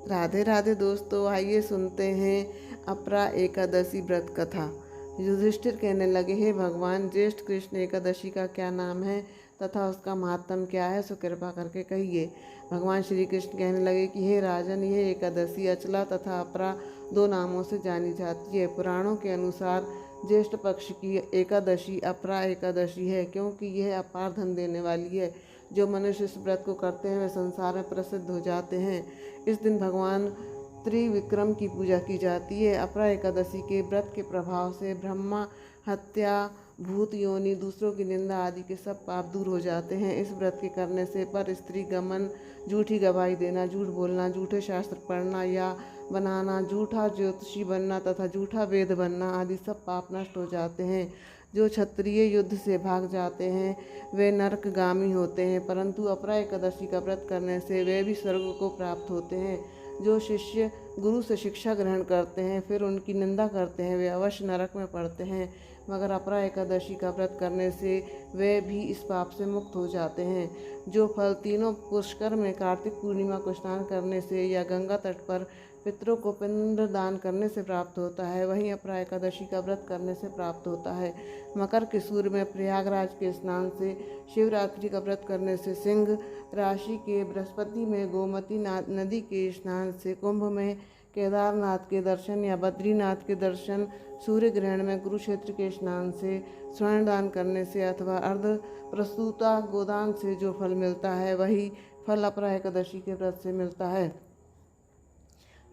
राधे राधे दोस्तों, आइए सुनते हैं अपरा एकादशी व्रत कथा। युधिष्ठिर कहने लगे, हे भगवान, ज्येष्ठ कृष्ण एकादशी का क्या नाम है तथा उसका महात्म क्या है, सो कृपा करके कहिए। भगवान श्री कृष्ण कहने लगे कि हे राजन, यह एकादशी अचला तथा अपरा दो नामों से जानी जाती है। पुराणों के अनुसार ज्येष्ठ पक्ष की एकादशी अपरा एकादशी है, क्योंकि यह अपार धन देने वाली है। जो मनुष्य इस व्रत को करते हैं वे संसार में प्रसिद्ध हो जाते हैं। इस दिन भगवान त्रिविक्रम की पूजा की जाती है। अपरा एकादशी के व्रत के प्रभाव से ब्रह्मा हत्या, भूत योनि, दूसरों की निंदा आदि के सब पाप दूर हो जाते हैं। इस व्रत के करने से पर स्त्री गमन, झूठी गवाही देना, झूठ बोलना, झूठे शास्त्र पढ़ना या बनाना, झूठा ज्योतिषी बनना तथा झूठा वेद बनना आदि सब पाप नष्ट हो जाते हैं। जो क्षत्रिय युद्ध से भाग जाते हैं वे नरकगामी होते हैं, परंतु अपरा एकादशी का व्रत करने से वे भी स्वर्ग को प्राप्त होते हैं। जो शिष्य गुरु से शिक्षा ग्रहण करते हैं फिर उनकी निंदा करते हैं वे अवश्य नरक में पड़ते हैं, मगर अपरा एकादशी का व्रत करने से वे भी इस पाप से मुक्त हो जाते हैं। जो फल तीनों पुष्कर में कार्तिक पूर्णिमा को स्नान करने से या गंगा तट पर पितरों को पिंड दान करने से प्राप्त होता है, वहीं अपरा एकादशी का व्रत करने से प्राप्त होता है। मकर के सूर्य में प्रयागराज के स्नान से, शिवरात्रि का व्रत करने से, सिंह राशि के बृहस्पति में गोमती नदी के स्नान से, कुंभ में केदारनाथ के दर्शन या बद्रीनाथ के दर्शन, सूर्य ग्रहण में कुरुक्षेत्र के स्नान से, स्वर्ण दान करने से अथवा अर्ध प्रस्तुता गोदान से जो फल मिलता है वही फल अपरा एकादशी के व्रत से मिलता है।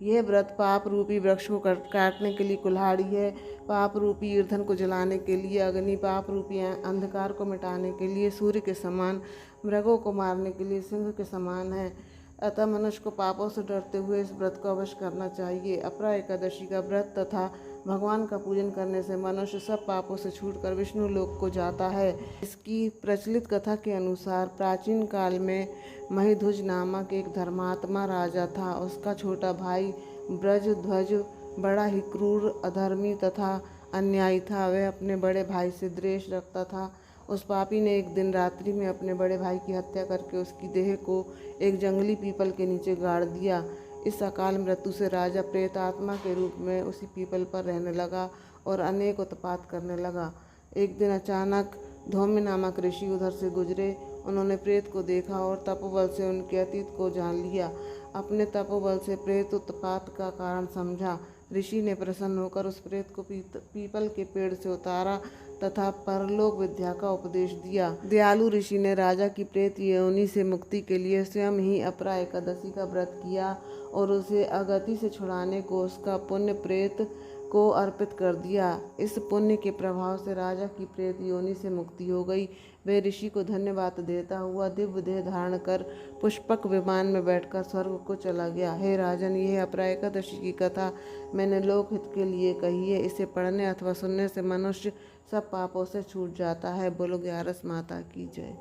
यह व्रत पाप रूपी वृक्ष को काटने के लिए कुल्हाड़ी है, पाप रूपी ईंधन को जलाने के लिए अग्नि, पाप रूपी अंधकार को मिटाने के लिए सूर्य के समान, मृगों को मारने के लिए सिंह के समान है। अतः मनुष्य को पापों से डरते हुए इस व्रत को अवश्य करना चाहिए। अपरा एकादशी का व्रत तथा भगवान का पूजन करने से मनुष्य सब पापों से छूटकर विष्णु लोक को जाता है। इसकी प्रचलित कथा के अनुसार प्राचीन काल में महिध्वज नामक एक धर्मात्मा राजा था। उसका छोटा भाई ब्रजध्वज बड़ा ही क्रूर, अधर्मी तथा अन्यायी था। वह अपने बड़े भाई से द्वेष रखता था। उस पापी ने एक दिन रात्रि में अपने बड़े भाई की हत्या करके उसकी देह को एक जंगली पीपल के नीचे गाड़ दिया। इस अकाल मृत्यु से राजा प्रेतात्मा के रूप में उसी पीपल पर रहने लगा और अनेक उत्पात करने लगा। एक दिन अचानक धौम्य नामक ऋषि उधर से गुजरे। उन्होंने प्रेत को देखा और तपोबल से उनके अतीत को जान लिया। अपने तपोबल से प्रेत उत्पात का कारण समझा। ऋषि ने प्रसन्न होकर उस प्रेत को पीपल के पेड़ से उतारा तथा परलोक विद्या का उपदेश दिया। दयालु ऋषि ने राजा की प्रेत योनि से मुक्ति के लिए स्वयं ही अपरा एकादशी का व्रत किया और उसे अगति से छुड़ाने को उसका पुण्य प्रेत को अर्पित कर दिया। इस पुण्य के प्रभाव से राजा की प्रेत योनि से मुक्ति हो गई। वे ऋषि को धन्यवाद देता हुआ दिव्य देह धारण कर पुष्पक विमान में बैठकर स्वर्ग को चला गया। हे राजन, यह अपरा एकादशी की कथा मैंने लोकहित के लिए कही है। इसे पढ़ने अथवा सुनने से मनुष्य सब पापों से छूट जाता है। बोलो ग्यारस माता की जय।